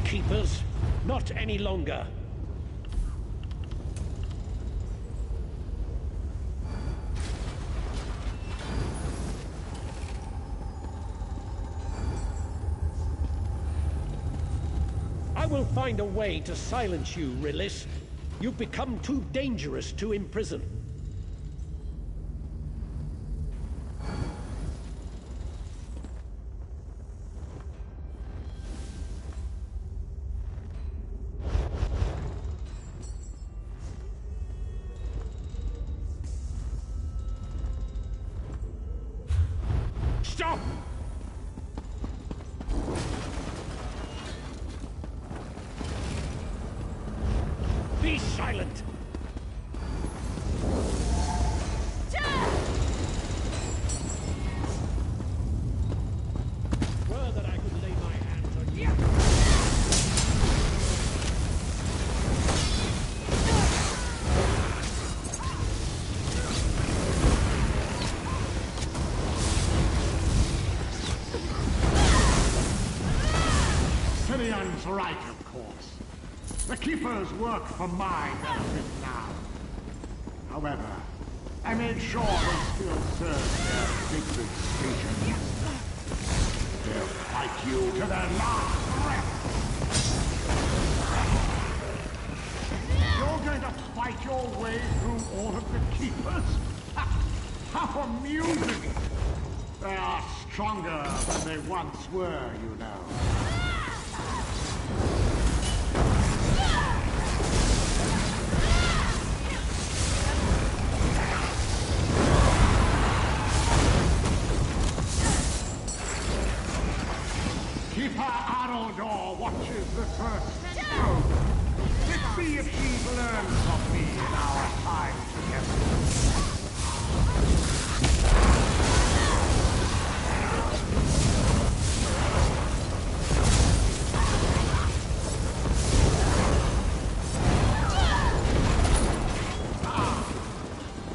Keepers. Not any longer. I will find a way to silence you, Rilis. You've become too dangerous to imprison. Stop! Be silent! Were that I could lay my hands on you. Tyrion's right, of course. The Keepers work for my benefit now. However, I made sure they still serve their sacred station. They'll fight you to their last breath. You're going to fight your way through all of the Keepers? How amusing! They are stronger than they once were, you know. Keeper Aroldor watches the first stone. Let's see if she's learned from me in our time together.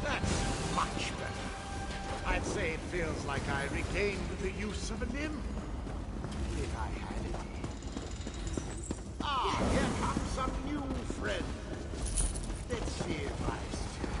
That's much better. I'd say it feels like I regained the use of a limb. If I had any. Ah, here comes some new friend. Let's see if I still...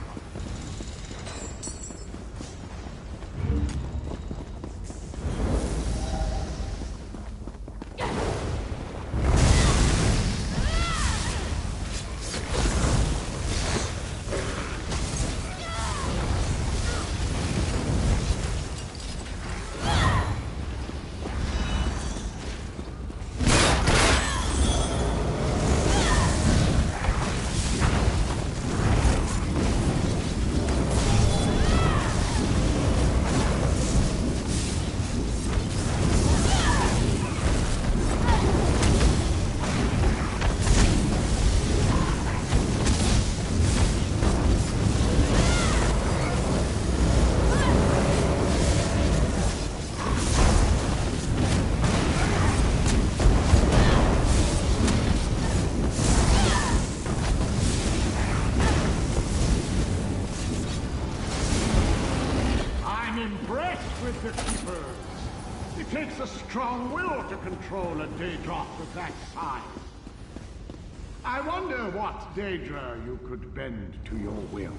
With the Keepers. It takes a strong will to control a Daedra of that size. I wonder what Daedra you could bend to your will.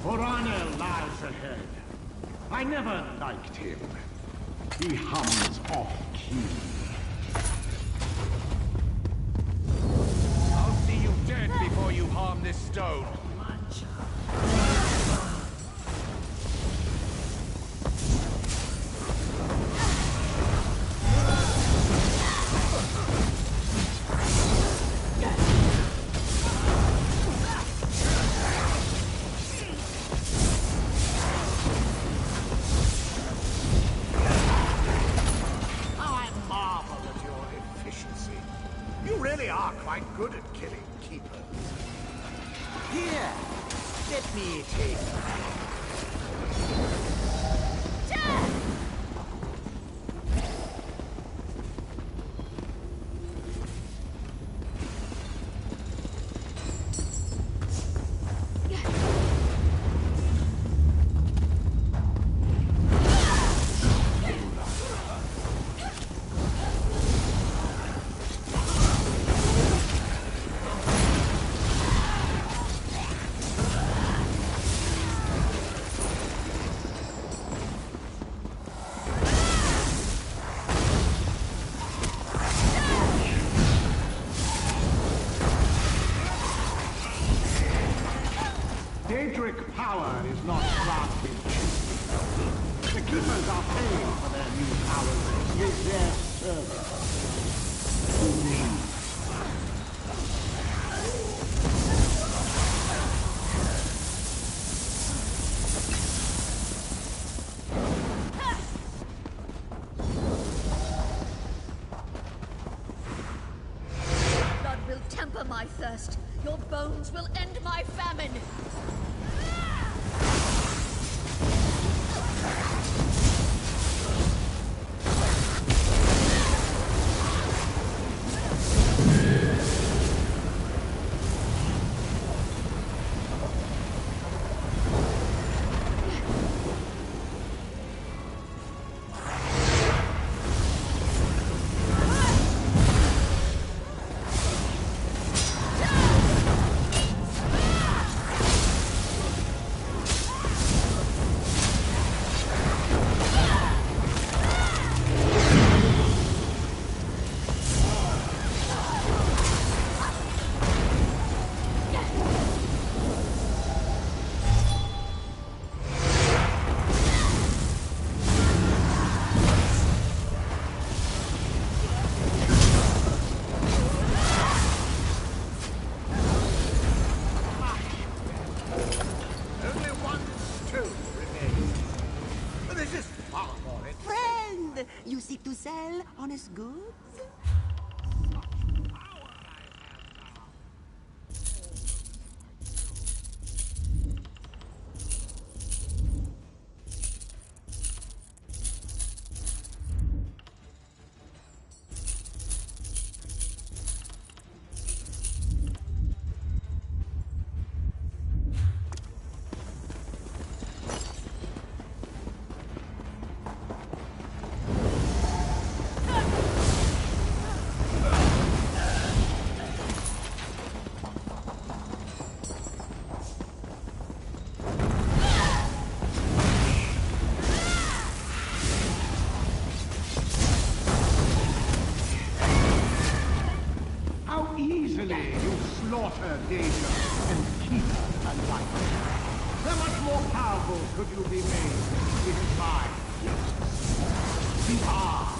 Voranel lies ahead. I never liked him. He hums off-key. I'll see you dead before you harm this stone. Here, let me take Daedric power is not granted cheaply. The Keepers are paying for their new powers with their service. To me. Blood will temper my thirst. Your bones will end my famine. You seek to sell honest goods? Easily you slaughter Daedra and Keeper alike. How much more powerful could you be made with my gifts? We are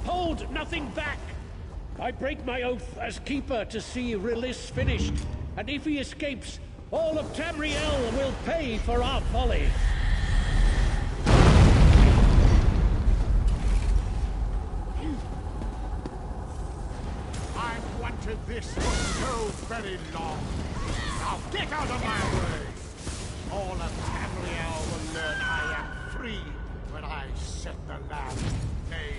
Hold nothing back! I break my oath as Keeper to see Release finished, and if he escapes, all of Tamriel will pay for our folly. I've wanted this for so very long. Now get out of my way! All of Tamriel will learn I am free when I set the land made.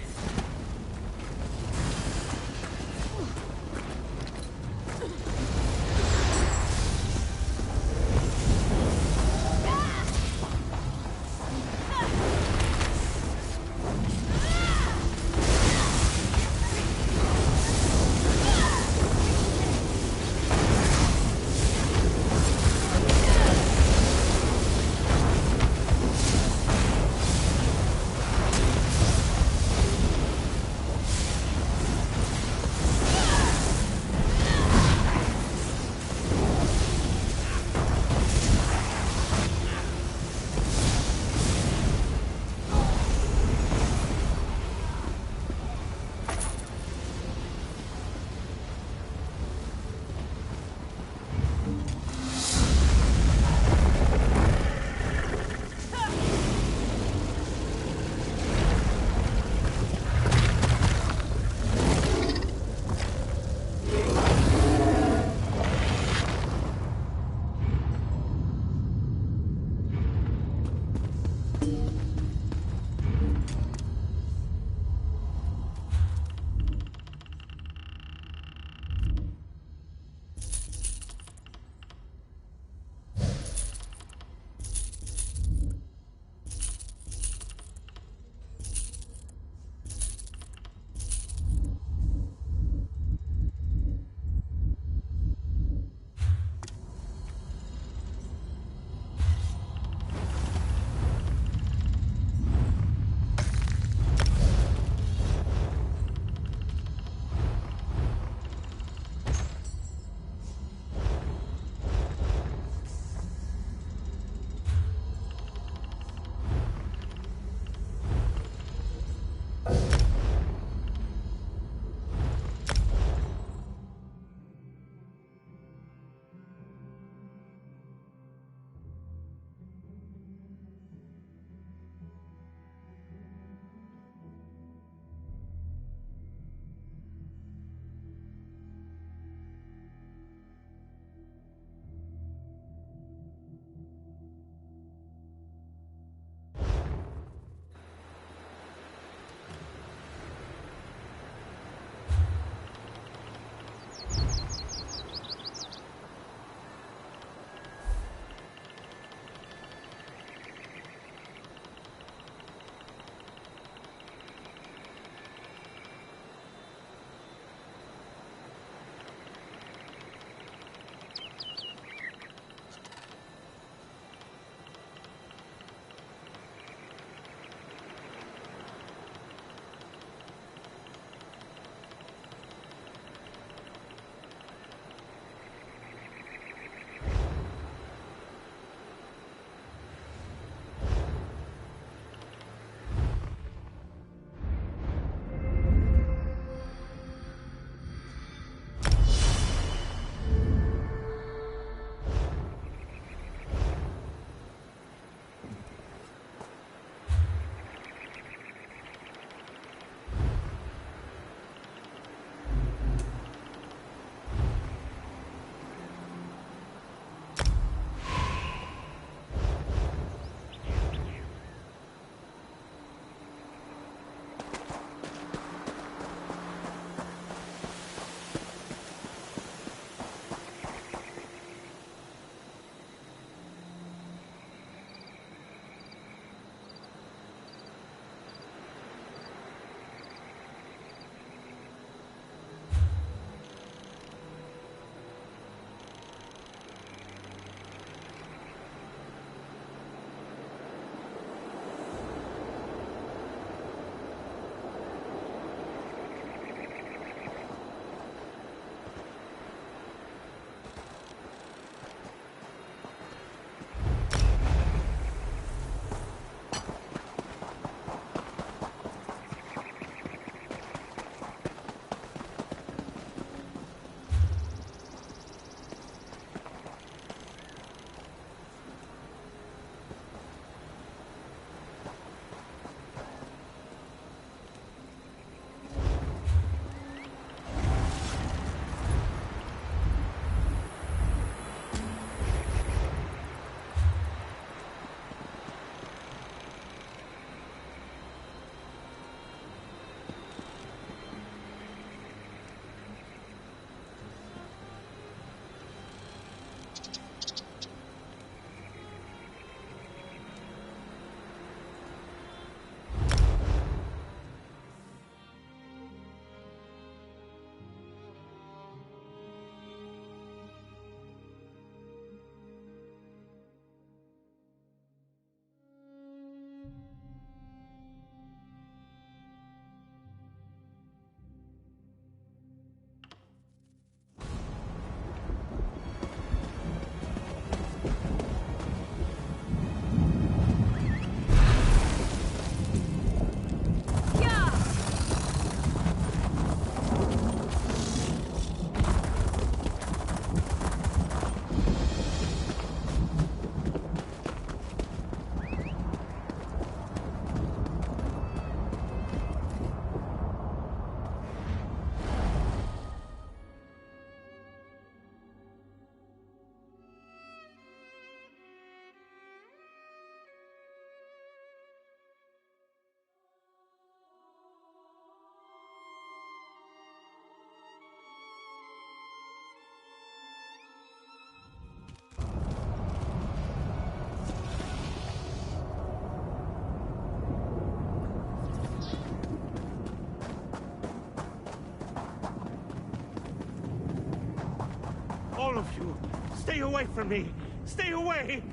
All of you, stay away from me! Stay away!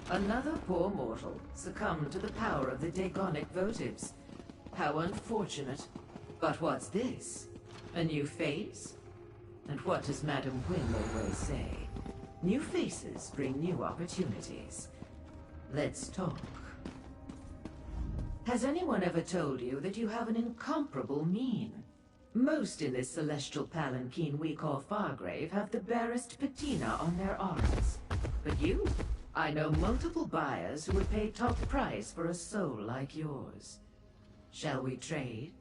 Another poor mortal succumbed to the power of the Daegonic votives. How unfortunate. But what's this? A new face? And what does Madam Wynn always say? New faces bring new opportunities. Let's talk. Has anyone ever told you that you have an incomparable mien? Most in this celestial palanquin we call Fargrave have the barest patina on their arms. But you? I know multiple buyers who would pay top price for a soul like yours. Shall we trade?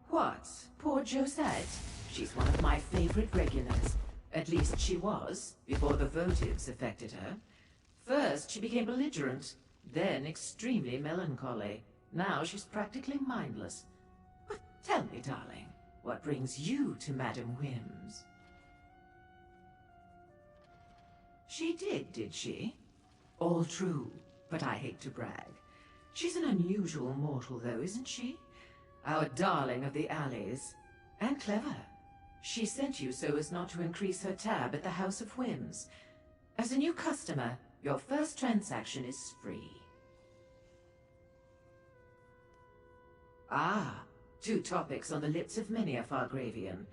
What? Poor Josette? She's one of my favorite regulars. At least she was, before the votives affected her. First, she became belligerent, then extremely melancholy. Now she's practically mindless. But tell me, darling, what brings you to Madam Whim's? She did she? All true, but I hate to brag. She's an unusual mortal, though, isn't she? Our darling of the alleys. And clever. She sent you so as not to increase her tab at the House of Whims. As a new customer, your first transaction is free. Ah, two topics on the lips of many a Fargravian.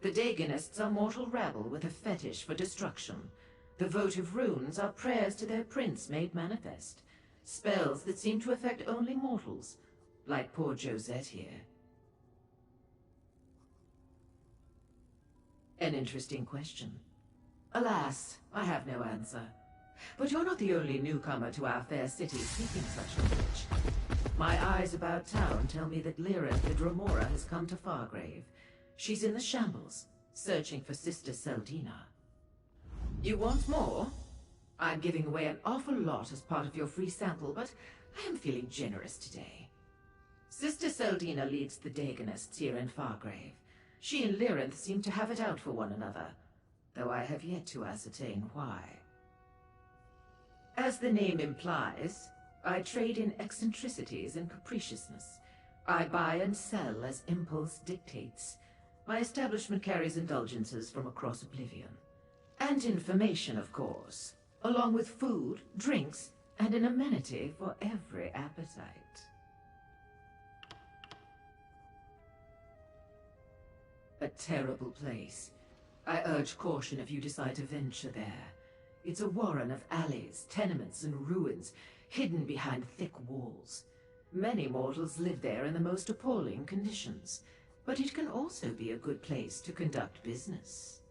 The Daegonists are mortal rabble with a fetish for destruction. The votive runes are prayers to their prince made manifest. Spells that seem to affect only mortals, like poor Josette here. An interesting question. Alas, I have no answer. But you're not the only newcomer to our fair city seeking such knowledge. My eyes about town tell me that Lyranth the Dromora has come to Fargrave. She's in the shambles, searching for Sister Seldina. You want more? I'm giving away an awful lot as part of your free sample, but I am feeling generous today. Sister Seldina leads the Daegonists here in Fargrave. She and Lyranth seem to have it out for one another, though I have yet to ascertain why. As the name implies, I trade in eccentricities and capriciousness. I buy and sell as impulse dictates. My establishment carries indulgences from across Oblivion. And information, of course, along with food, drinks, and an amenity for every appetite. A terrible place. I urge caution if you decide to venture there. It's a warren of alleys, tenements, and ruins, hidden behind thick walls. Many mortals live there in the most appalling conditions, but it can also be a good place to conduct business.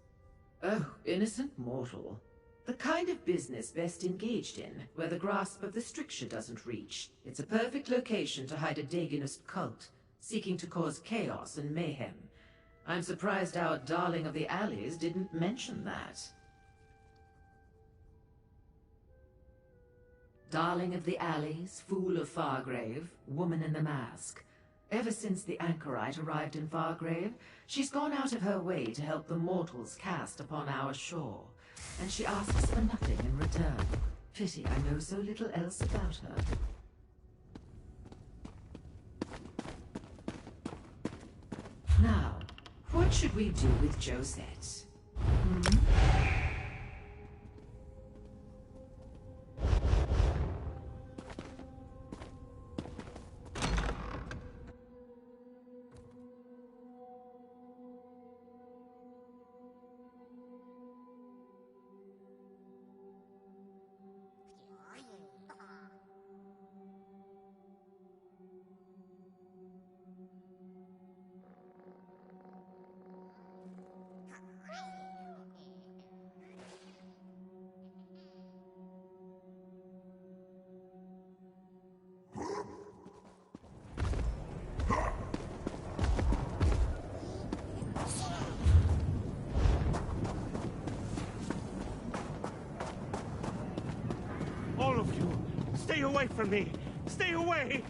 Oh, innocent mortal. The kind of business best engaged in, where the grasp of the stricture doesn't reach. It's a perfect location to hide a Daegonist cult, seeking to cause chaos and mayhem. I'm surprised our darling of the alleys didn't mention that. Darling of the alleys, fool of Fargrave, woman in the mask. Ever since the anchorite arrived in Fargrave, she's gone out of her way to help the mortals cast upon our shore, and she asks for nothing in return. Pity I know so little else about her. Now, what should we do with Josette? away from me! Stay away!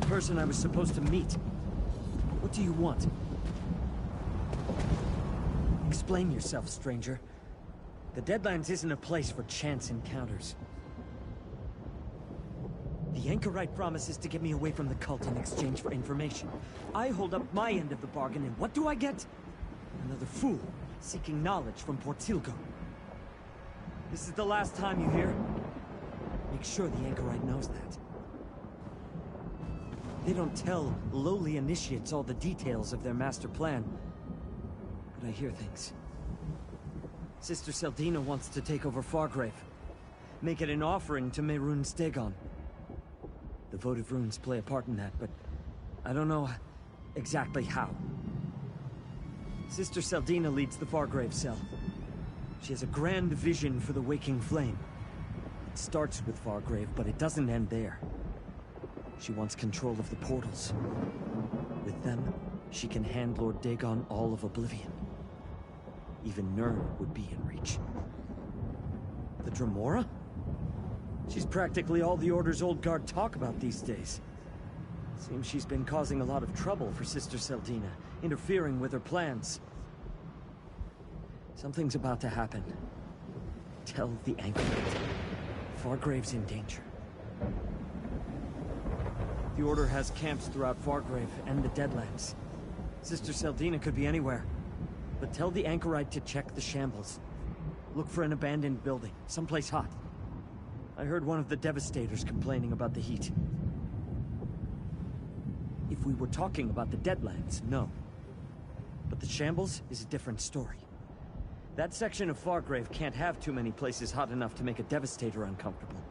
Person I was supposed to meet. What do you want? Explain yourself, stranger. The Deadlands isn't a place for chance encounters. The Anchorite promises to get me away from the cult in exchange for information. I hold up my end of the bargain, and what do I get? Another fool seeking knowledge from Portilgo. This is the last time, you hear? Make sure the Anchorite knows that. They don't tell lowly initiates all the details of their master plan. But I hear things. Sister Seldina wants to take over Fargrave. Make it an offering to Mehrunes Dagon. The votive runes play a part in that, but I don't know exactly how. Sister Seldina leads the Fargrave cell. She has a grand vision for the Waking Flame. It starts with Fargrave, but it doesn't end there. She wants control of the portals. With them, she can hand Lord Dagon all of Oblivion. Even Nirn would be in reach. The Dremora? She's practically all the Order's old guard talk about these days. Seems she's been causing a lot of trouble for Sister Seldina, interfering with her plans. Something's about to happen. Tell the Anchorite. Fargrave's in danger. The Order has camps throughout Fargrave and the Deadlands. Sister Seldina could be anywhere. But tell the Anchorite to check the shambles. Look for an abandoned building, someplace hot. I heard one of the Devastators complaining about the heat. If we were talking about the Deadlands, no. But the shambles is a different story. That section of Fargrave can't have too many places hot enough to make a Devastator uncomfortable.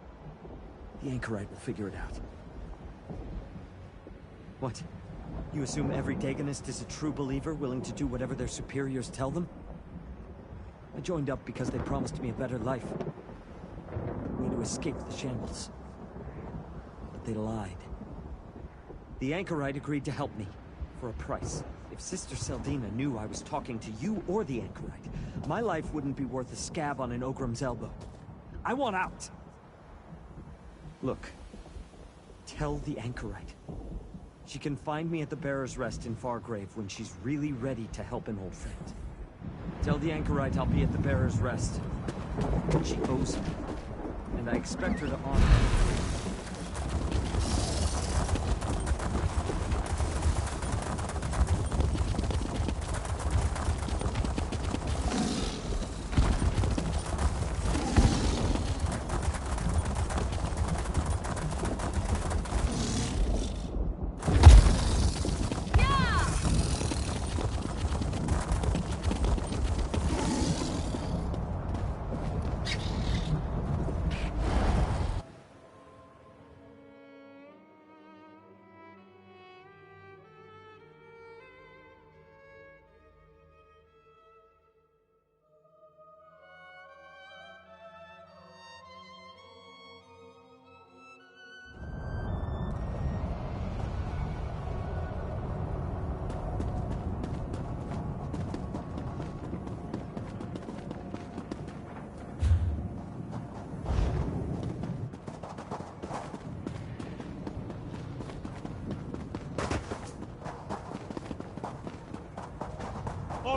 The Anchorite will figure it out. What? You assume every Dagonist is a true believer, willing to do whatever their superiors tell them? I joined up because they promised me a better life. A way to escape the shambles. But they lied. The Anchorite agreed to help me, for a price. If Sister Seldina knew I was talking to you or the Anchorite, my life wouldn't be worth a scab on an Ogrim's elbow. I want out! Look. Tell the Anchorite. She can find me at the Bearer's Rest in Fargrave when she's really ready to help an old friend. Tell the Anchorite I'll be at the Bearer's Rest. She owes me, and I expect her to honor me.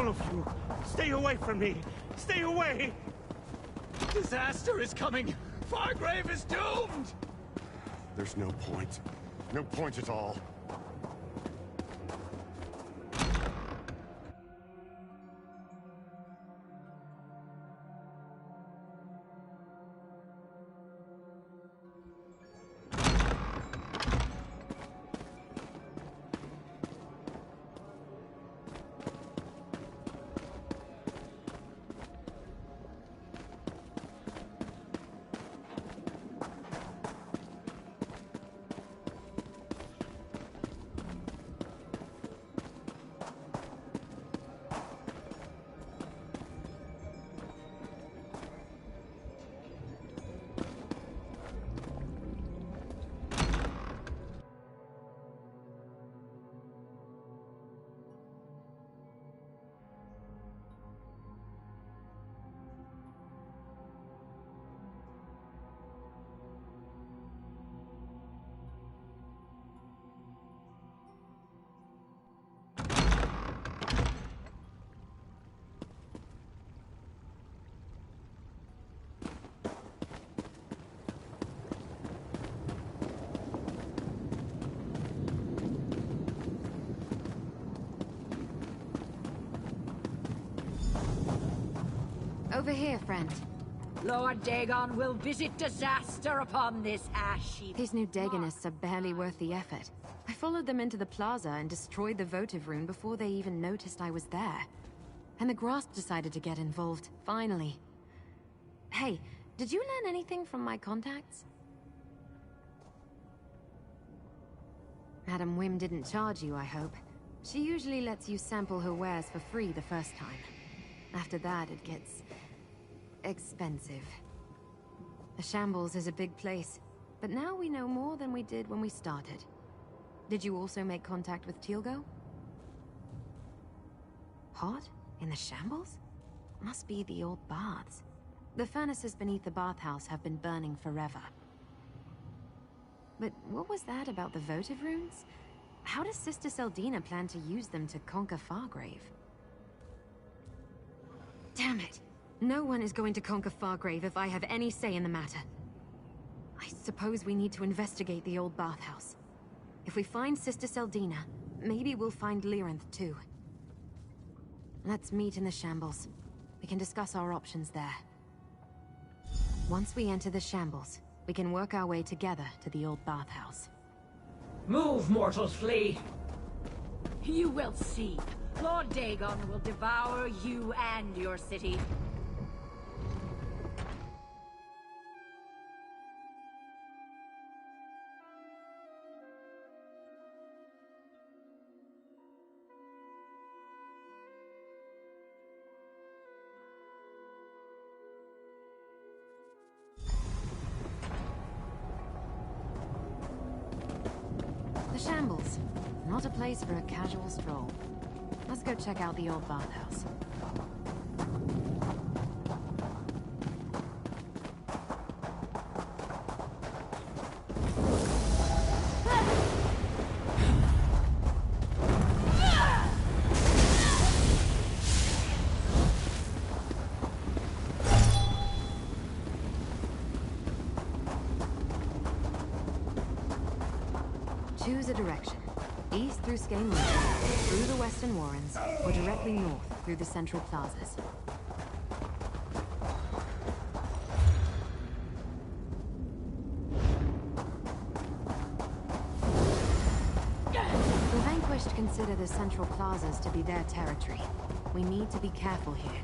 All of you, stay away from me! Stay away! Disaster is coming! Fargrave is doomed! There's no point. No point at all. Over here, friend. Lord Dagon will visit disaster upon this ash heap. These new Dagonists are barely worth the effort. I followed them into the plaza and destroyed the votive rune before they even noticed I was there. And the Grasp decided to get involved, finally. Hey, did you learn anything from my contacts? Madam Wim didn't charge you, I hope. She usually lets you sample her wares for free the first time. After that, it gets expensive. The Shambles is a big place, but now we know more than we did when we started. Did you also make contact with Teal'co? Hot? In the Shambles? Must be the old baths. The furnaces beneath the bathhouse have been burning forever. But what was that about the votive runes? How does Sister Seldina plan to use them to conquer Fargrave? Damn it! No one is going to conquer Fargrave if I have any say in the matter. I suppose we need to investigate the old bathhouse. If we find Sister Seldina, maybe we'll find Lyranth too. Let's meet in the Shambles. We can discuss our options there. Once we enter the Shambles, we can work our way together to the old bathhouse. Move, mortals, flee! You will see. Lord Dagon will devour you and your city. The Shambles. Not a place for a casual stroll. Let's go check out the old bathhouse. Choose a direction. East through Skane Lane, through the Western Warrens, or directly north through the Central Plazas. The Vanquished consider the Central Plazas to be their territory. We need to be careful here.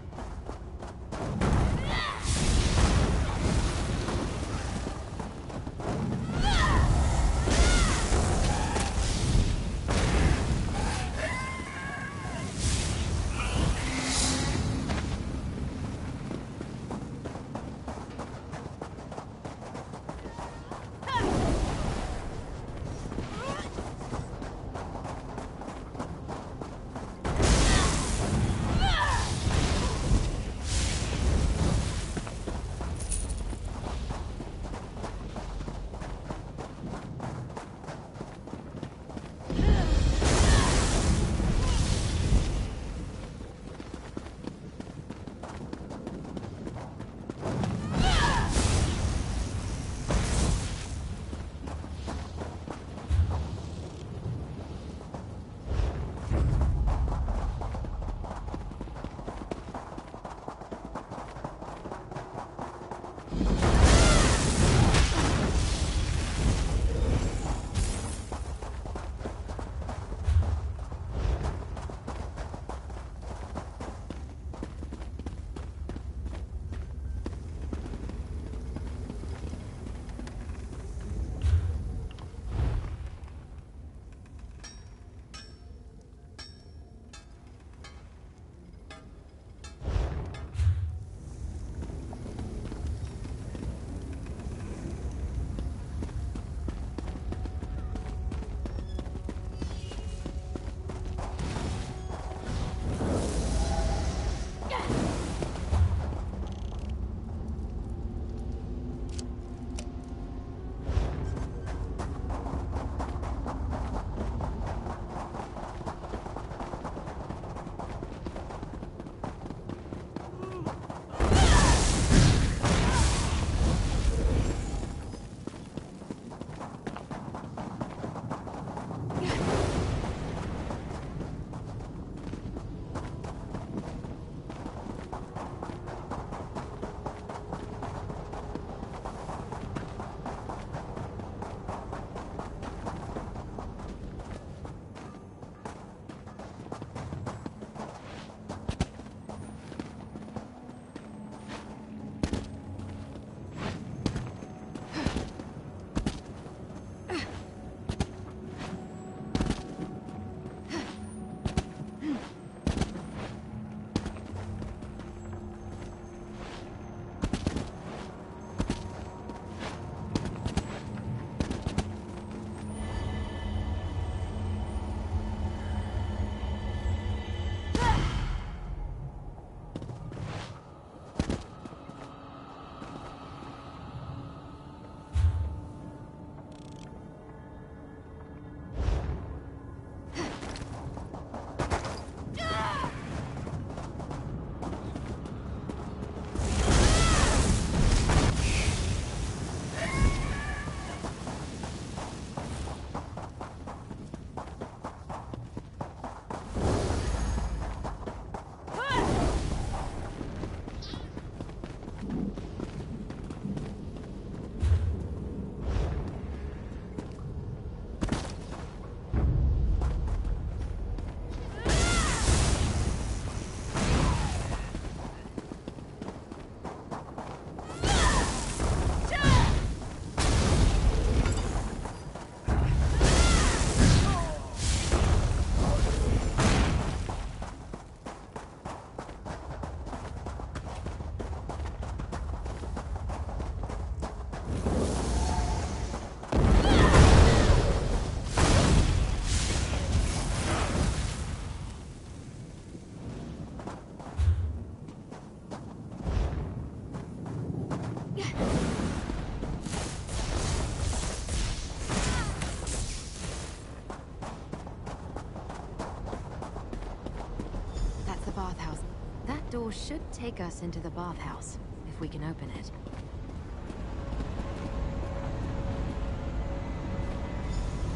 door should take us into the bathhouse, if we can open it.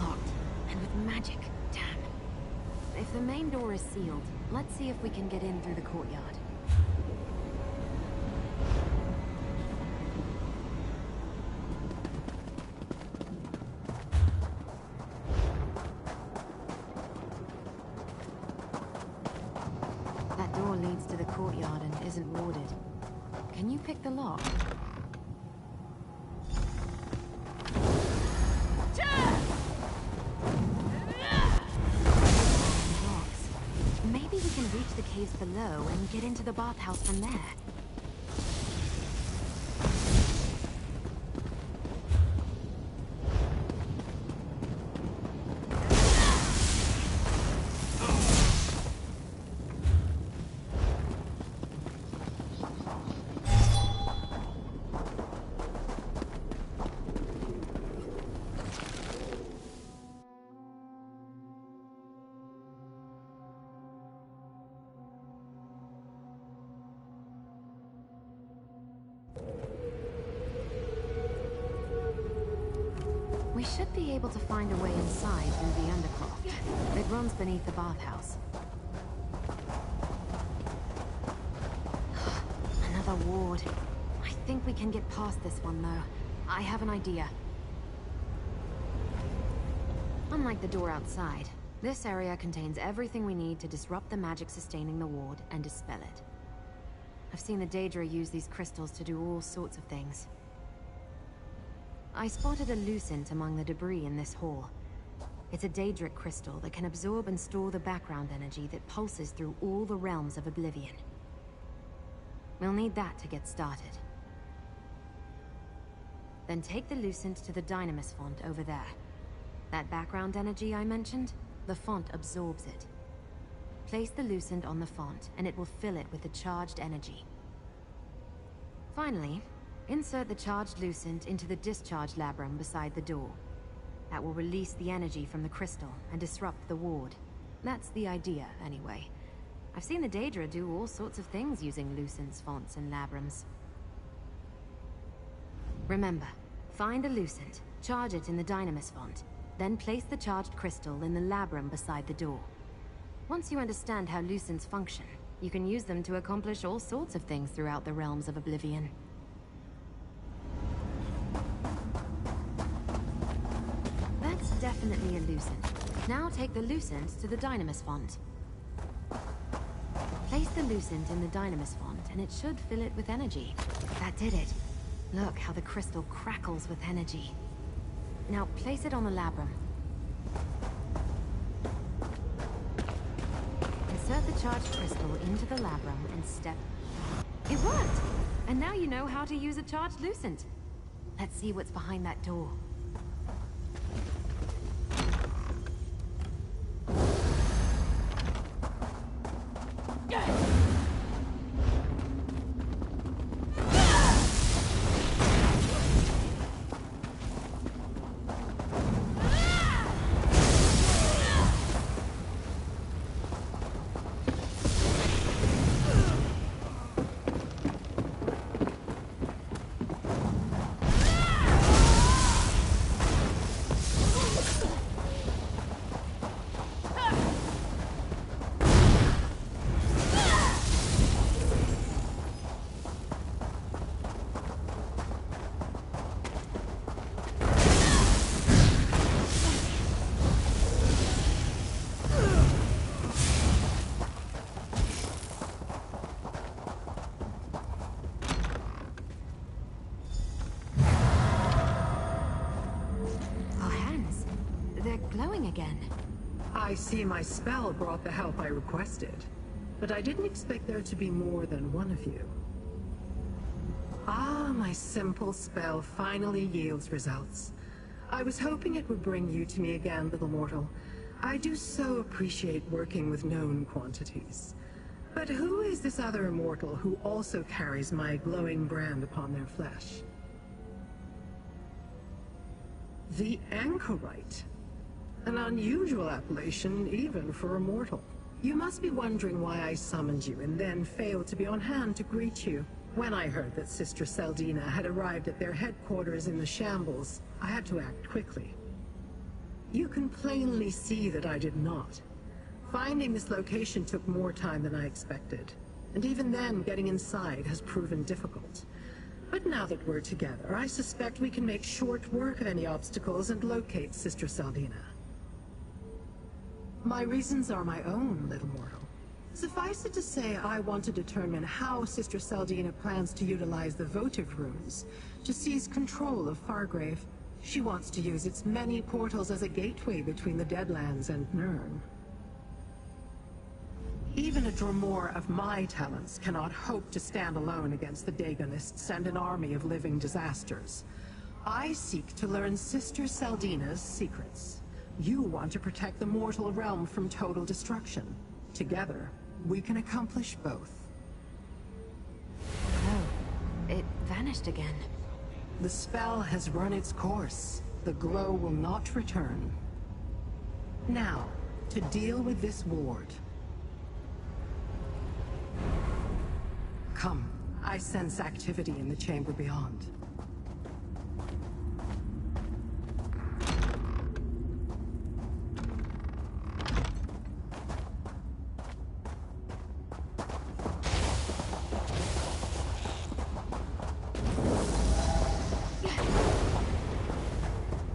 Locked, and with magic. Damn. If the main door is sealed, let's see if we can get in through the courtyard. That door leads to the courtyard and isn't warded. Can you pick the lock? Maybe we can reach the caves below and get into the bathhouse from there. We should be able to find a way inside through the undercroft. It runs beneath the bathhouse. Another ward. I think we can get past this one, though. I have an idea. Unlike the door outside, this area contains everything we need to disrupt the magic sustaining the ward and dispel it. I've seen the Daedra use these crystals to do all sorts of things. I spotted a lucent among the debris in this hall. It's a Daedric crystal that can absorb and store the background energy that pulses through all the realms of Oblivion. We'll need that to get started. Then take the lucent to the Dynamis font over there. That background energy I mentioned, the font absorbs it. Place the lucent on the font, and it will fill it with the charged energy. Finally, insert the charged lucent into the discharge labrum beside the door. That will release the energy from the crystal and disrupt the ward. That's the idea, anyway. I've seen the Daedra do all sorts of things using lucents, fonts, and labrums. Remember, find a lucent, charge it in the Dynamis font, then place the charged crystal in the labrum beside the door. Once you understand how lucents function, you can use them to accomplish all sorts of things throughout the realms of Oblivion. That's definitely a lucent. Now take the lucent to the Dynamis font. Place the lucent in the Dynamis font, and it should fill it with energy. That did it. Look how the crystal crackles with energy. Now place it on the labrum. Insert the charged crystal into the labrum and step... It worked! And now you know how to use a charged lucent. Let's see what's behind that door. Again. I see my spell brought the help I requested, but I didn't expect there to be more than one of you. Ah, my simple spell finally yields results. I was hoping it would bring you to me again, little mortal. I do so appreciate working with known quantities. But who is this other mortal who also carries my glowing brand upon their flesh? The Anchorite. An unusual appellation, even for a mortal. You must be wondering why I summoned you and then failed to be on hand to greet you. When I heard that Sister Seldina had arrived at their headquarters in the Shambles, I had to act quickly. You can plainly see that I did not. Finding this location took more time than I expected, and even then, getting inside has proven difficult. But now that we're together, I suspect we can make short work of any obstacles and locate Sister Seldina. My reasons are my own, little mortal. Suffice it to say, I want to determine how Sister Seldina plans to utilize the votive runes to seize control of Fargrave. She wants to use its many portals as a gateway between the Deadlands and Nirn. Even a Dremor of my talents cannot hope to stand alone against the Dagonists and an army of living disasters. I seek to learn Sister Seldina's secrets. You want to protect the mortal realm from total destruction. Together, we can accomplish both. Oh, it vanished again. The spell has run its course. The glow will not return. Now, to deal with this ward. Come, I sense activity in the chamber beyond.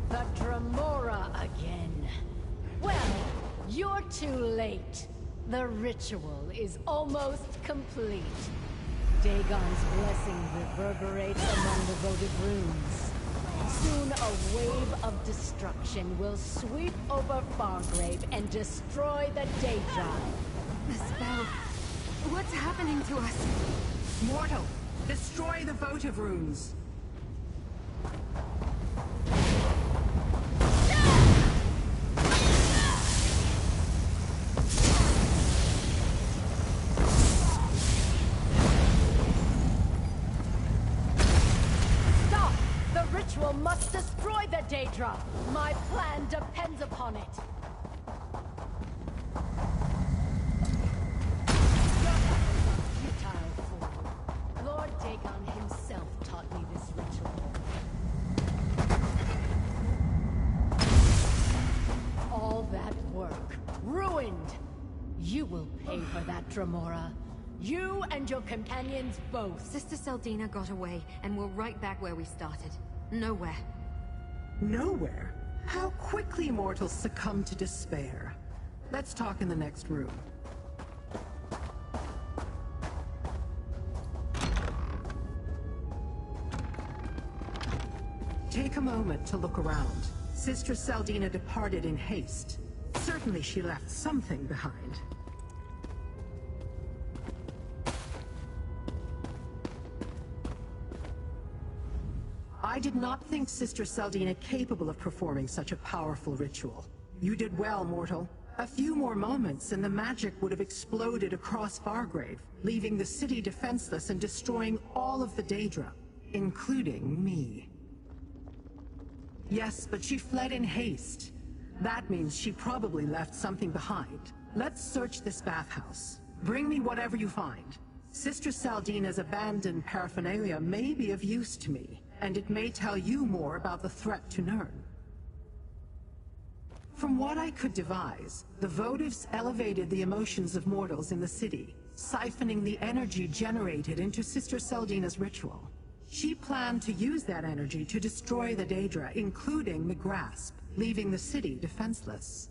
The Dremora again. Well, you're too late. The ritual is almost complete. Dagon's blessing reverberates among the votive runes. Soon a wave of destruction will sweep over Fargrave and destroy the Daedra. The spell... What's happening to us? Mortal, destroy the votive runes. Must destroy the Daedra. My plan depends upon it. Futile fool. Lord Dagon himself taught me this ritual. All that work ruined. You will pay for that, Dremora. You and your companions both. Sister Seldina got away, and we're right back where we started. Nowhere. Nowhere? How quickly mortals succumb to despair. Let's talk in the next room. Take a moment to look around. Sister Seldina departed in haste. Certainly she left something behind. I did not think Sister Seldina capable of performing such a powerful ritual. You did well, mortal. A few more moments and the magic would have exploded across Fargrave, leaving the city defenseless and destroying all of the Daedra, including me. Yes, but she fled in haste. That means she probably left something behind. Let's search this bathhouse. Bring me whatever you find. Sister Seldina's abandoned paraphernalia may be of use to me, and it may tell you more about the threat to Nirn. From what I could devise, the votives elevated the emotions of mortals in the city, siphoning the energy generated into Sister Seldina's ritual. She planned to use that energy to destroy the Daedra, including the Grasp, leaving the city defenseless.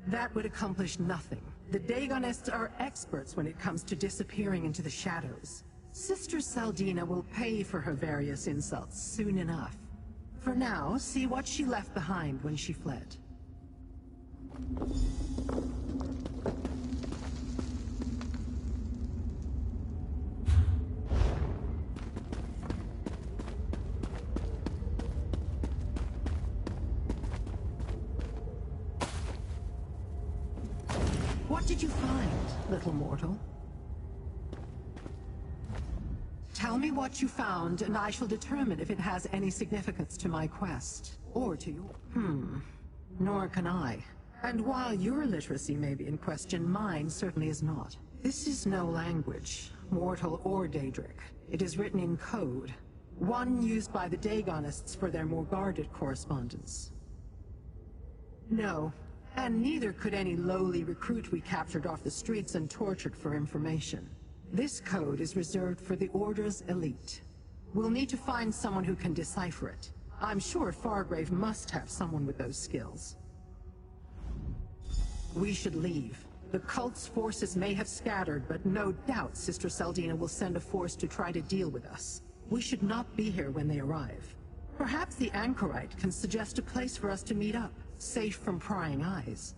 That would accomplish nothing. The Dagonists are experts when it comes to disappearing into the shadows. Sister Seldina will pay for her various insults soon enough. For now, see what she left behind when she fled. What did you find, little mortal? Tell me what you found, and I shall determine if it has any significance to my quest, or to your... Nor can I. And while your literacy may be in question, mine certainly is not. This is no language, mortal or Daedric. It is written in code, one used by the Dagonists for their more guarded correspondence. No, and neither could any lowly recruit we captured off the streets and tortured for information. This code is reserved for the Order's elite. We'll need to find someone who can decipher it. I'm sure Fargrave must have someone with those skills. We should leave. The cult's forces may have scattered, but no doubt Sister Saldina will send a force to try to deal with us. We should not be here when they arrive. Perhaps the Anchorite can suggest a place for us to meet up, safe from prying eyes.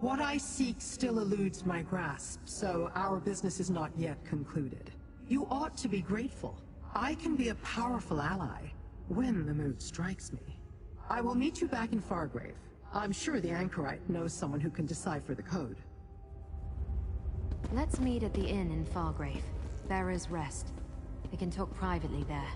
What I seek still eludes my grasp, so our business is not yet concluded. You ought to be grateful. I can be a powerful ally, when the mood strikes me. I will meet you back in Fargrave. I'm sure the Anchorite knows someone who can decipher the code. Let's meet at the inn in Fargrave. Bearer's Rest. We can talk privately there.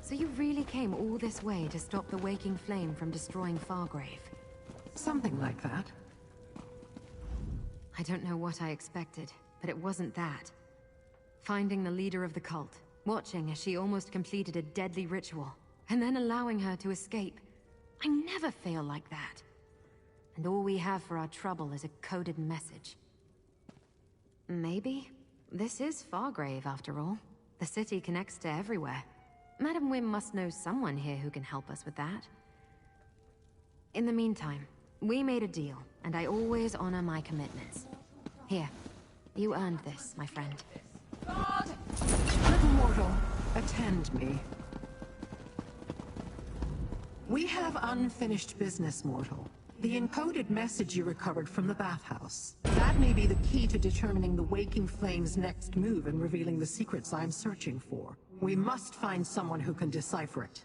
So you really came all this way to stop the Waking Flame from destroying Fargrave? Something like that. I don't know what I expected, but it wasn't that. Finding the leader of the cult, watching as she almost completed a deadly ritual, and then allowing her to escape. I never fail like that. And all we have for our trouble is a coded message. Maybe this is Fargrave after all. The city connects to everywhere. Madam Wim must know someone here who can help us with that. In the meantime, we made a deal, and I always honor my commitments. Here, you earned this, my friend. Little mortal, attend me. We have unfinished business, mortal. The encoded message you recovered from the bathhouse. That may be the key to determining the Waking Flame's next move and revealing the secrets I'm searching for. We must find someone who can decipher it.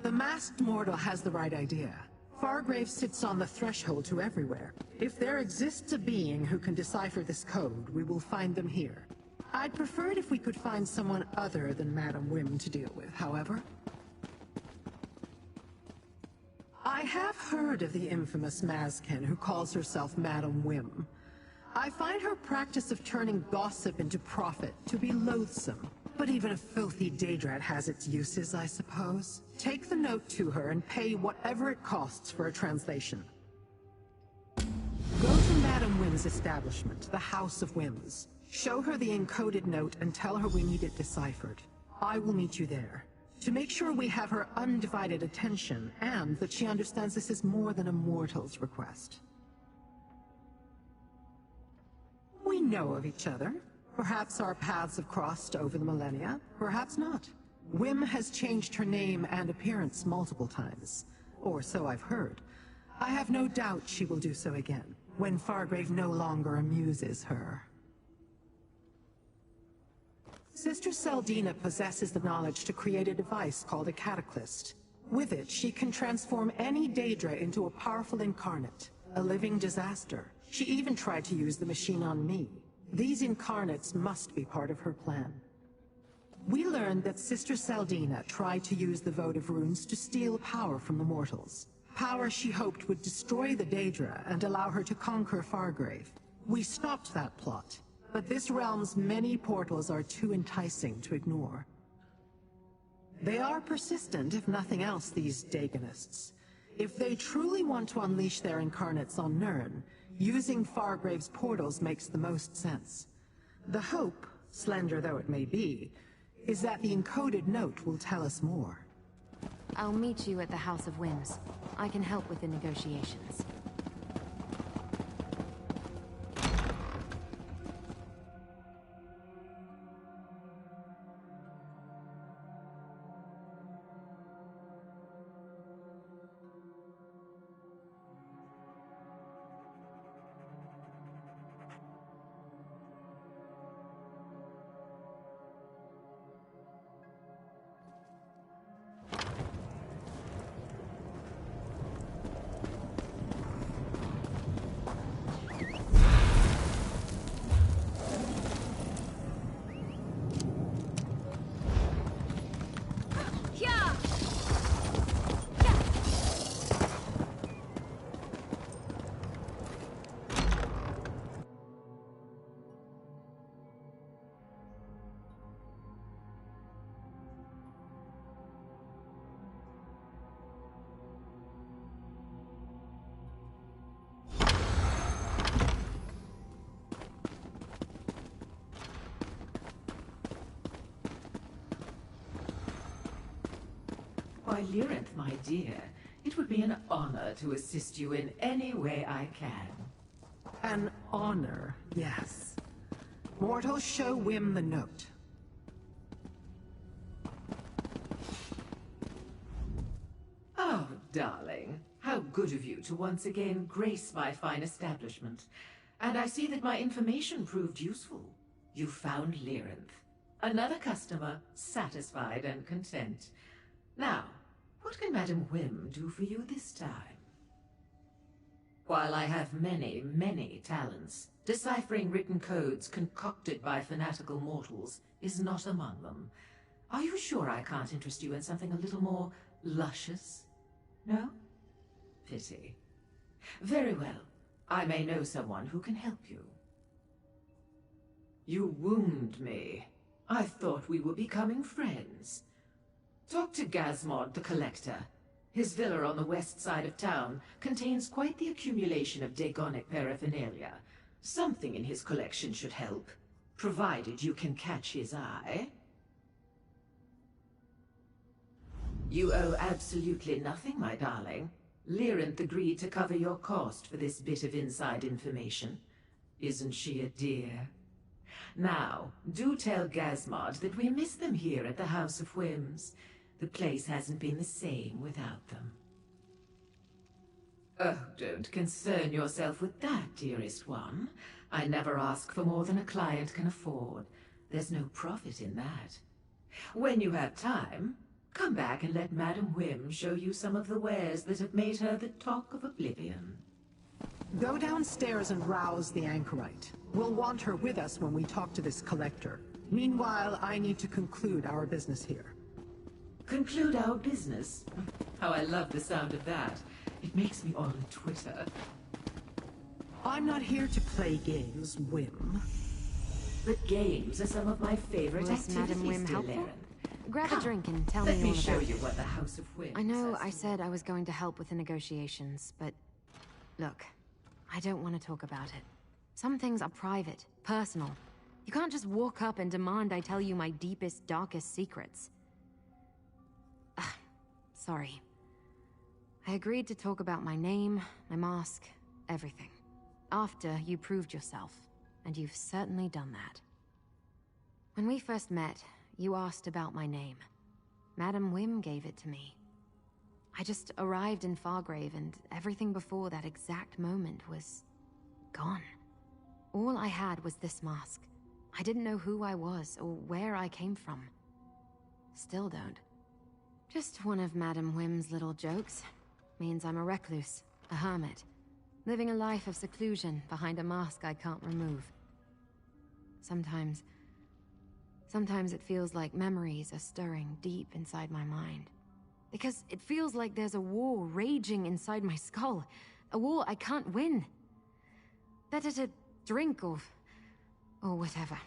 The masked mortal has the right idea. Fargrave sits on the threshold to everywhere. If there exists a being who can decipher this code, we will find them here. I'd prefer it if we could find someone other than Madam Wim to deal with, however. I have heard of the infamous Mazken who calls herself Madam Wim. I find her practice of turning gossip into profit to be loathsome. But even a filthy Daedrat has its uses, I suppose. Take the note to her and pay whatever it costs for a translation. Go to Madam Wim's establishment, the House of Wims. Show her the encoded note and tell her we need it deciphered. I will meet you there. To make sure we have her undivided attention, and that she understands this is more than a mortal's request. We know of each other. Perhaps our paths have crossed over the millennia, perhaps not. Wim has changed her name and appearance multiple times, or so I've heard. I have no doubt she will do so again, when Fargrave no longer amuses her. Sister Seldina possesses the knowledge to create a device called a cataclysm. With it, she can transform any Daedra into a powerful incarnate, a living disaster. She even tried to use the machine on me. These incarnates must be part of her plan. We learned that Sister Seldina tried to use the votive runes to steal power from the mortals. Power she hoped would destroy the Daedra and allow her to conquer Fargrave. We stopped that plot, but this realm's many portals are too enticing to ignore. They are persistent, if nothing else, these Daegonists. If they truly want to unleash their incarnates on Nirn, using Fargrave's portals makes the most sense. The hope, slender though it may be, is that the encoded note will tell us more. I'll meet you at the House of Wims. I can help with the negotiations. Why, Lyrinth, my dear, it would be an honor to assist you in any way I can. An honor, yes. Mortals, show Wim the note. Oh, darling, how good of you to once again grace my fine establishment. And I see that my information proved useful. You found Lyrinth. Another customer, satisfied and content. Now, what can Madam Wim do for you this time? While I have many, many talents, deciphering written codes concocted by fanatical mortals is not among them. Are you sure I can't interest you in something a little more luscious? No? Pity. Very well. I may know someone who can help you. You wound me. I thought we were becoming friends. Talk to Gazmod the Collector. His villa on the west side of town contains quite the accumulation of Daegonic paraphernalia. Something in his collection should help, provided you can catch his eye. You owe absolutely nothing, my darling. Lyranth agreed to cover your cost for this bit of inside information. Isn't she a dear? Now, do tell Gazmod that we miss them here at the House of Whims. The place hasn't been the same without them. Oh, don't concern yourself with that, dearest one. I never ask for more than a client can afford. There's no profit in that. When you have time, come back and let Madam Whim show you some of the wares that have made her the talk of Oblivion. Go downstairs and rouse the anchorite. We'll want her with us when we talk to this collector. Meanwhile, I need to conclude our business here. Conclude our business? How I love the sound of that. It makes me on Twitter. I'm not here to play games, Whim. But games are some of my favorite activities, Madam Whim dear helpful? Lyranth. Grab a drink and tell Let me me all show about you it. what the House of Whims I know has I to said I was going to help with the negotiations, but look, I don't want to talk about it. Some things are private, personal. You can't just walk up and demand I tell you my deepest, darkest secrets. Sorry. I agreed to talk about my name, my mask, everything. After you proved yourself, and you've certainly done that. When we first met, you asked about my name. Madam Whim gave it to me. I just arrived in Fargrave, and everything before that exact moment was gone. All I had was this mask. I didn't know who I was or where I came from. Still don't. Just one of Madam Whim's little jokes. Means I'm a recluse, a hermit, living a life of seclusion behind a mask I can't remove. Sometimes it feels like memories are stirring deep inside my mind. Because it feels like there's a war raging inside my skull. A war I can't win. Better to drink or whatever.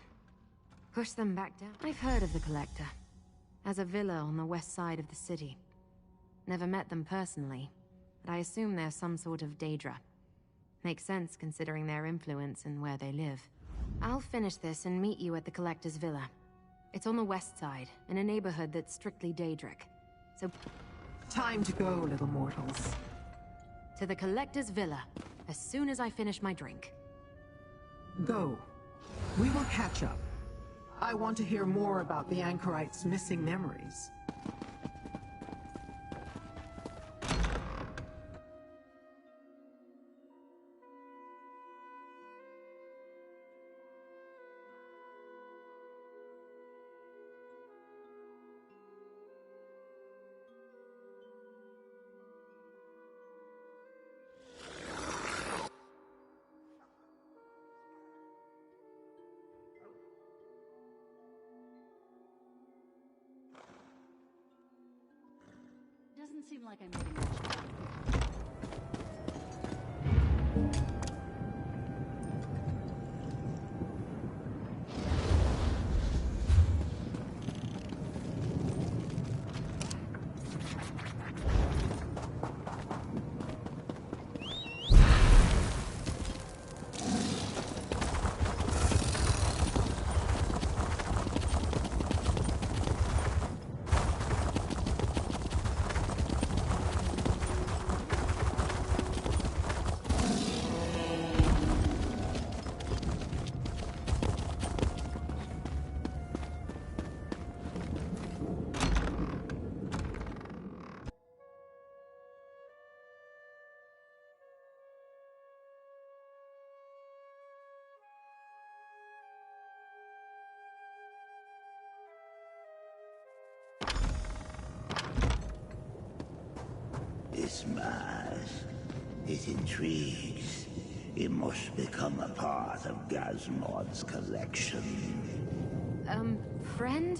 Push them back down. I've heard of the Collector. Has a villa on the west side of the city. Never met them personally, but I assume they're some sort of Daedra. Makes sense considering their influence and where they live. I'll finish this and meet you at the Collector's villa. It's on the west side, in a neighborhood that's strictly Daedric. So... Time to go, little mortals. To the Collector's villa, as soon as I finish my drink. Go. We will catch up. I want to hear more about the Anchorite's missing memories. Doesn't seem like I'm getting much. This mask, it intrigues. It must become a part of Gazmod's collection. Friend?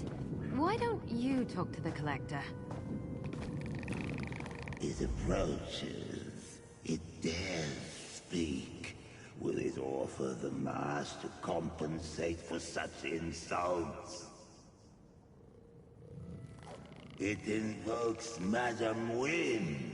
Why don't you talk to the Collector? It approaches. It dares speak. Will it offer the mask to compensate for such insults? It invokes Madam Whim.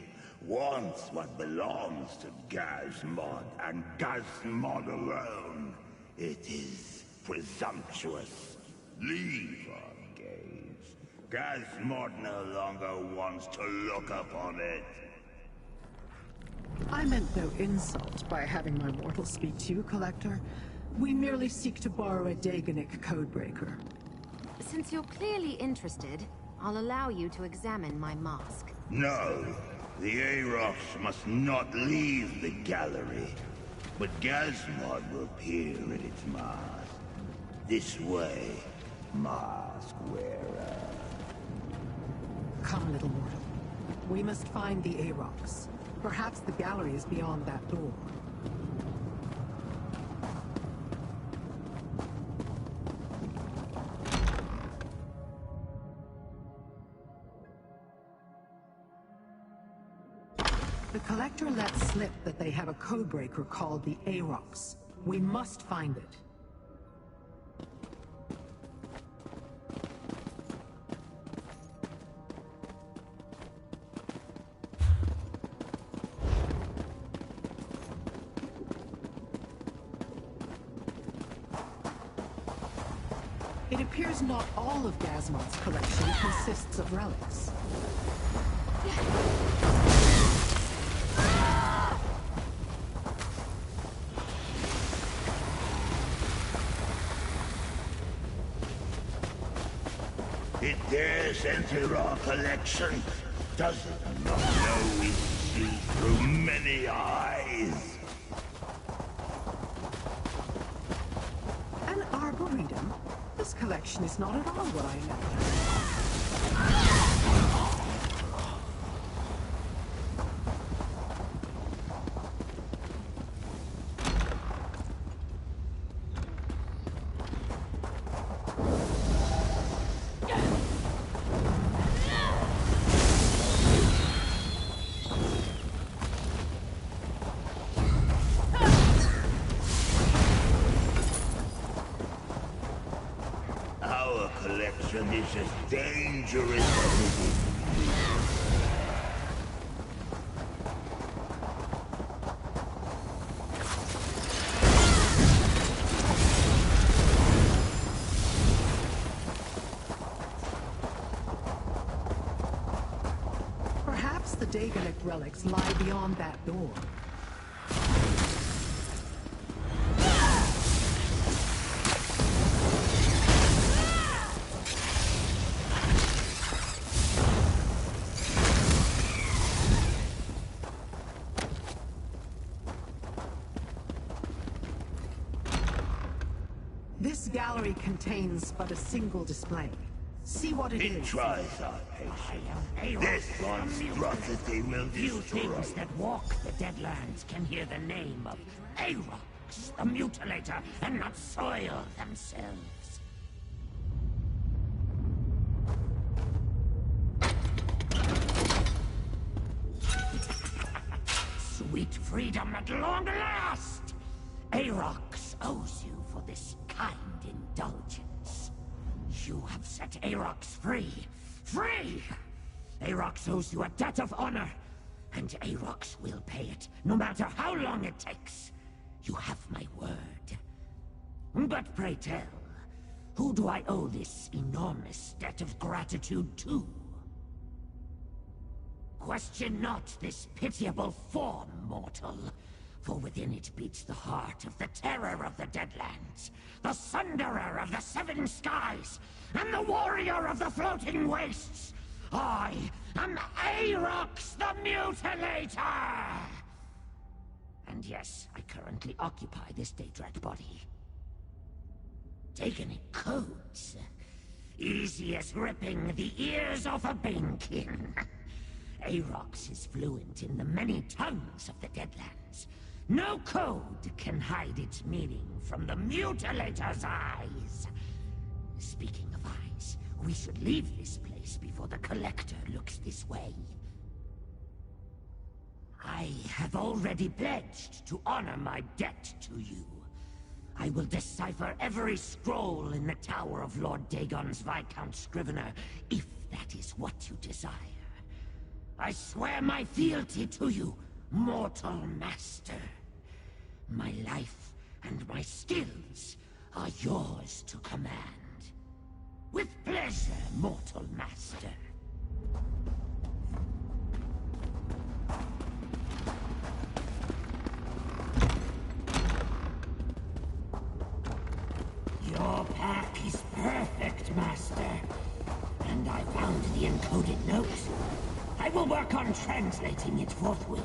Wants what belongs to Gazmod, and Gazmod alone. It is presumptuous. Leave our gaze. Gazmod no longer wants to look upon it. I meant no insult by having my mortal speak to you, Collector. We merely seek to borrow a Daganic codebreaker. Since you're clearly interested, I'll allow you to examine my mask. No, the Arox must not leave the gallery, but Gazmod will peer at its mask. This way, mask wearer. Come, little mortal. We must find the Arox. Perhaps the gallery is beyond that door. The Collector let slip that they have a codebreaker called the Arox. We must find it. It appears not all of Gazmod's collection consists of relics. It dares enter our collection. Does it not know we see through many eyes? An arboretum? This collection is not at all what I Our collection is as dangerous as it is. Perhaps the Daganic relics lie beyond that door. This gallery contains but a single display. See what it is. It tries our patience. This monstrosity will Few destroy. things that walk the Deadlands can hear the name of Arox, the Mutilator, and not soil themselves. Sweet freedom at long last! Arox owes you for this kind indulgence. You have set Arox free. Free! Arox owes you a debt of honor, and Arox will pay it, no matter how long it takes. You have my word. But pray tell, who do I owe this enormous debt of gratitude to? Question not this pitiable form, mortal, for within it beats the heart of the terror of the Deadlands, the sunderer of the seven skies, and the warrior of the floating wastes. I am Arox the Mutilator! And yes, I currently occupy this Daedrak body. Daganic codes. Easy as ripping the ears off a banekin. Arox is fluent in the many tongues of the Deadlands. No code can hide its meaning from the Mutilator's eyes. Speaking of eyes, we should leave this place before the Collector looks this way. I have already pledged to honor my debt to you. I will decipher every scroll in the Tower of Lord Dagon's Viscount Scrivener, if that is what you desire. I swear my fealty to you, mortal master. My life and my skills are yours to command. With pleasure, mortal master. note. I will work on translating it forthwith.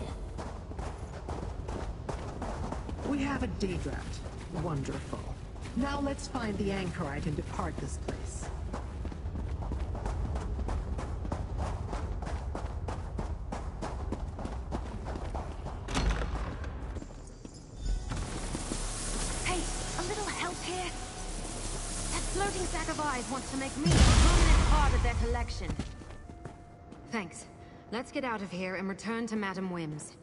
We have a Daedrat. Wonderful. Now let's find the anchorite and depart this place. Hey, a little help here? That floating sack of eyes wants to make me a permanent part of their collection. Thanks. Let's get out of here and return to Madam Whims.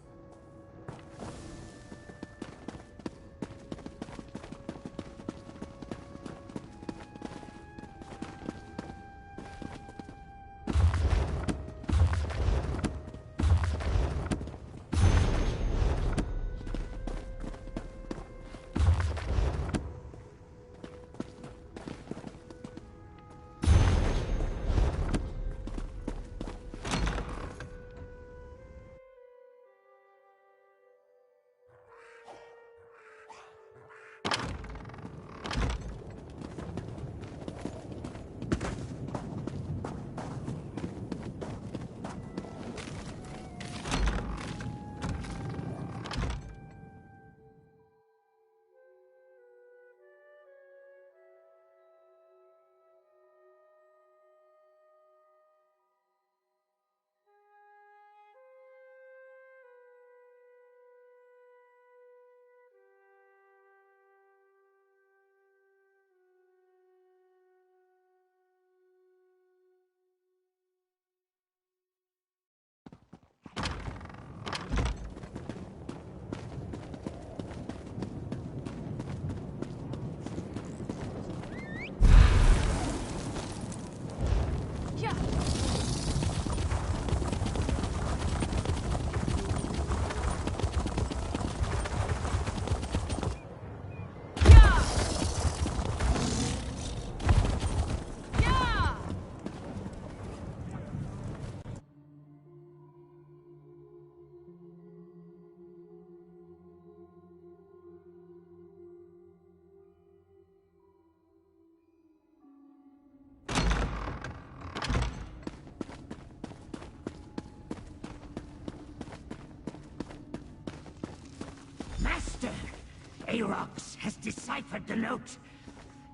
Arox has deciphered the note.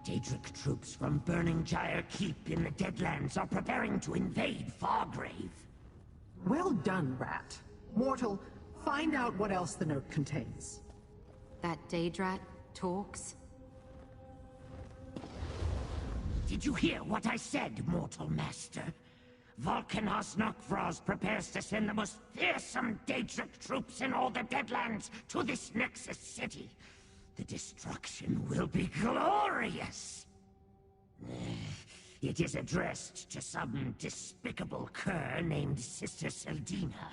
Daedric troops from Burning Gyre Keep in the Deadlands are preparing to invade Fargrave. Well done, Rat. Mortal, find out what else the note contains. That Daedrat talks? Did you hear what I said, Mortal Master? Volcanos Nokvros prepares to send the most fearsome Daedric troops in all the Deadlands to this Nexus city. The destruction will be glorious! It is addressed to some despicable cur named Sister Seldina.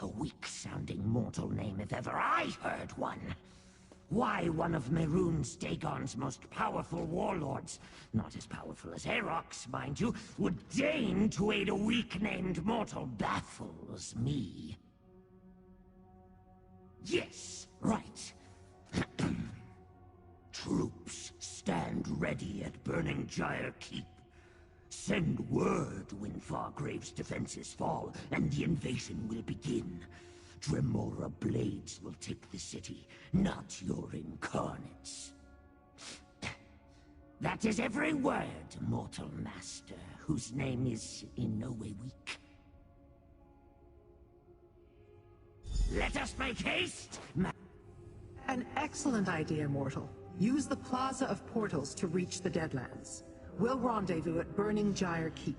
A weak-sounding mortal name if ever I heard one. Why one of Mehrunes Dagon's most powerful warlords, not as powerful as Arox, mind you, would deign to aid a weak-named mortal baffles me. Yes, right. Troops stand ready at Burning Gyre Keep. Send word when Fargrave's defenses fall, and the invasion will begin. Dremora blades will take the city, not your incarnates. That is every word, Mortal Master, whose name is in no way weak. Let us make haste! An excellent idea, Mortal. Use the Plaza of Portals to reach the Deadlands. We'll rendezvous at Burning Gyre Keep.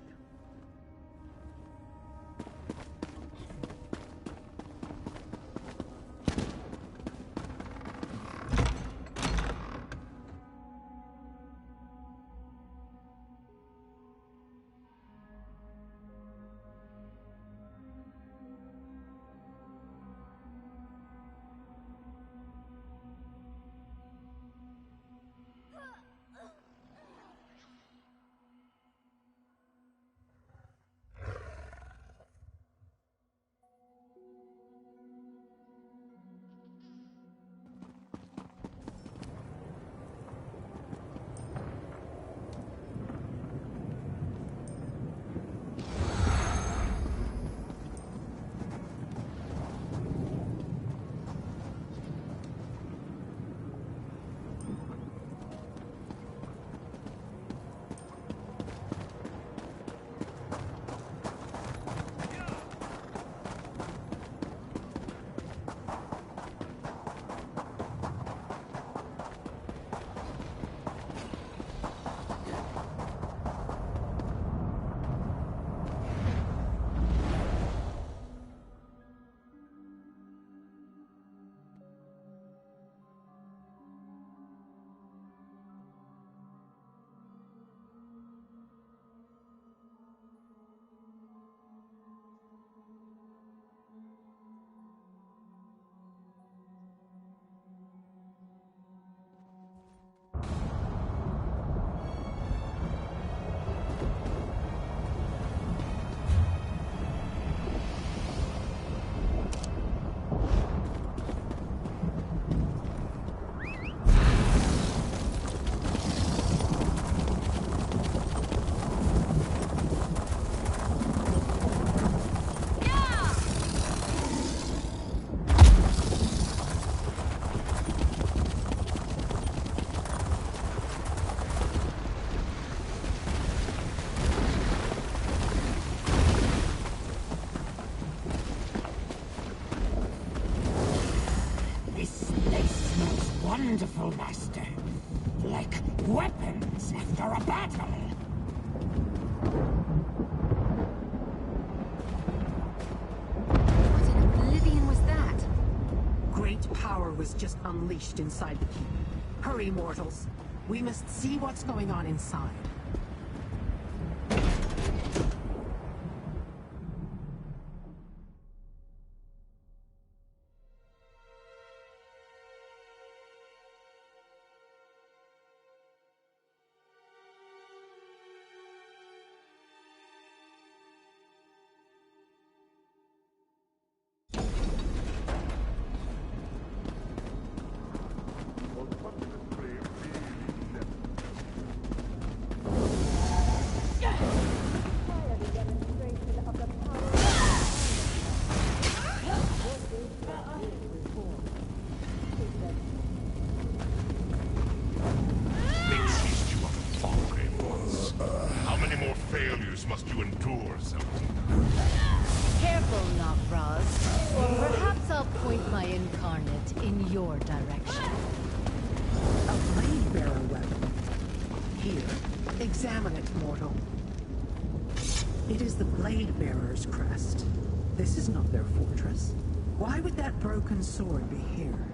wonderful, Master. Like weapons after a battle. What in oblivion was that? Great power was just unleashed inside the keep. Hurry, mortals. We must see what's going on inside. Must you endure, Zelda? Careful, Nokraz, or perhaps I'll point my incarnate in your direction. A blade bearer weapon. Here, examine it, mortal. It is the blade bearer's crest. This is not their fortress. Why would that broken sword be here?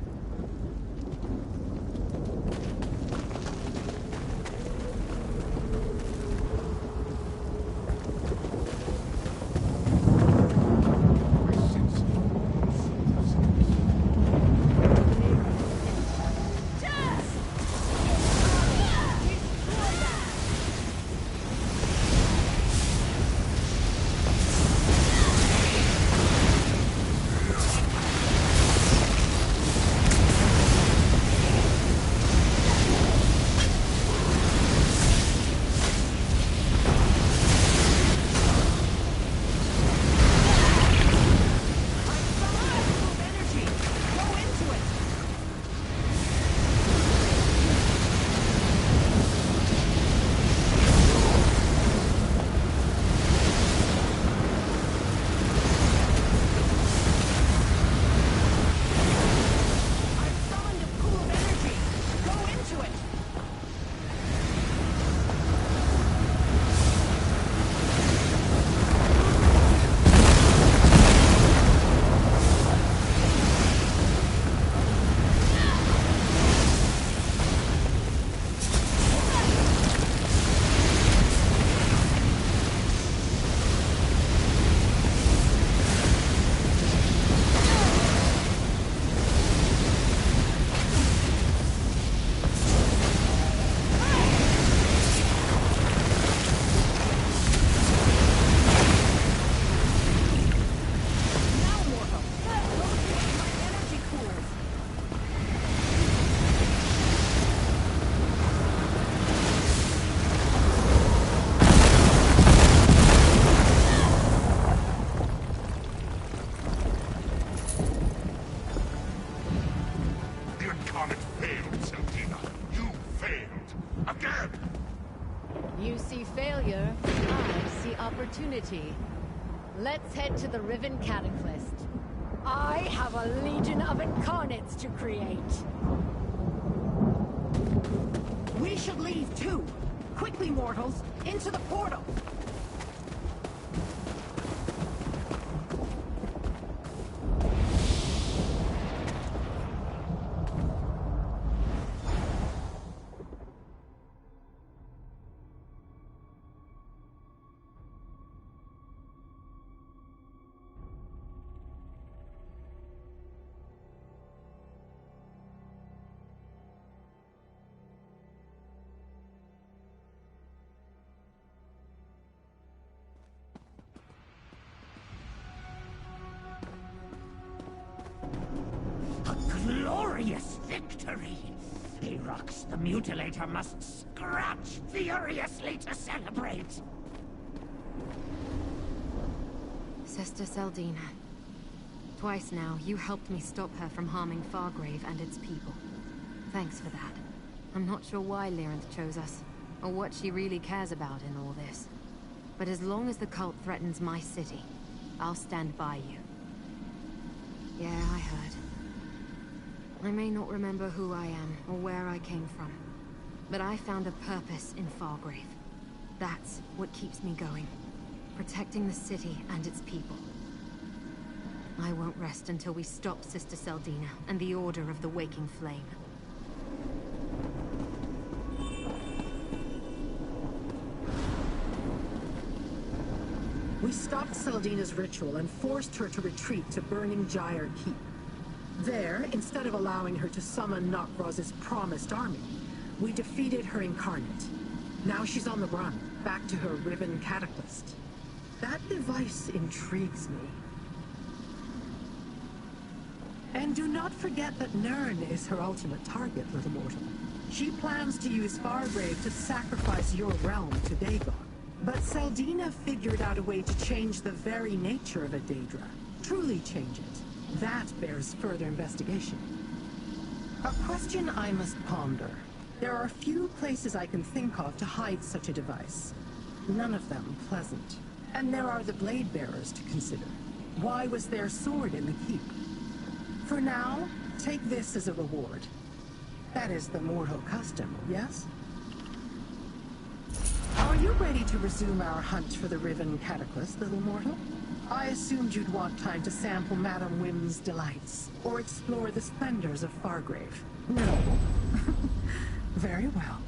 You see failure, I see opportunity. Let's head to the Riven Cataclysm. I have a legion of incarnates to create. We should leave too. Quickly, mortals, into the portal. Glorious victory! Arox the Mutilator must scratch furiously to celebrate! Sister Seldina. Twice now, you helped me stop her from harming Fargrave and its people. Thanks for that. I'm not sure why Lyranth chose us, or what she really cares about in all this. But as long as the cult threatens my city, I'll stand by you. Yeah, I heard. I may not remember who I am or where I came from, but I found a purpose in Fargrave. That's what keeps me going. Protecting the city and its people. I won't rest until we stop Sister Seldina and the Order of the Waking Flame. We stopped Seldina's ritual and forced her to retreat to Burning Gyre Keep. There, instead of allowing her to summon Nokroz's promised army, we defeated her incarnate. Now she's on the run, back to her Riven Cataclysm. That device intrigues me. And do not forget that Nirn is her ultimate target, little mortal. She plans to use Fargrave to sacrifice your realm to Dagon. But Seldina figured out a way to change the very nature of a Daedra. Truly change it. That bears further investigation. A question I must ponder. There are few places I can think of to hide such a device. None of them pleasant. And there are the Blade Bearers to consider. Why was their sword in the keep? For now, take this as a reward. That is the mortal custom, yes? Are you ready to resume our hunt for the Riven Cataclysm, little mortal? I assumed you'd want time to sample Madame Wim's delights, or explore the splendors of Fargrave. No. Very well.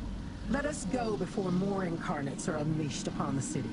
Let us go before more incarnates are unleashed upon the city.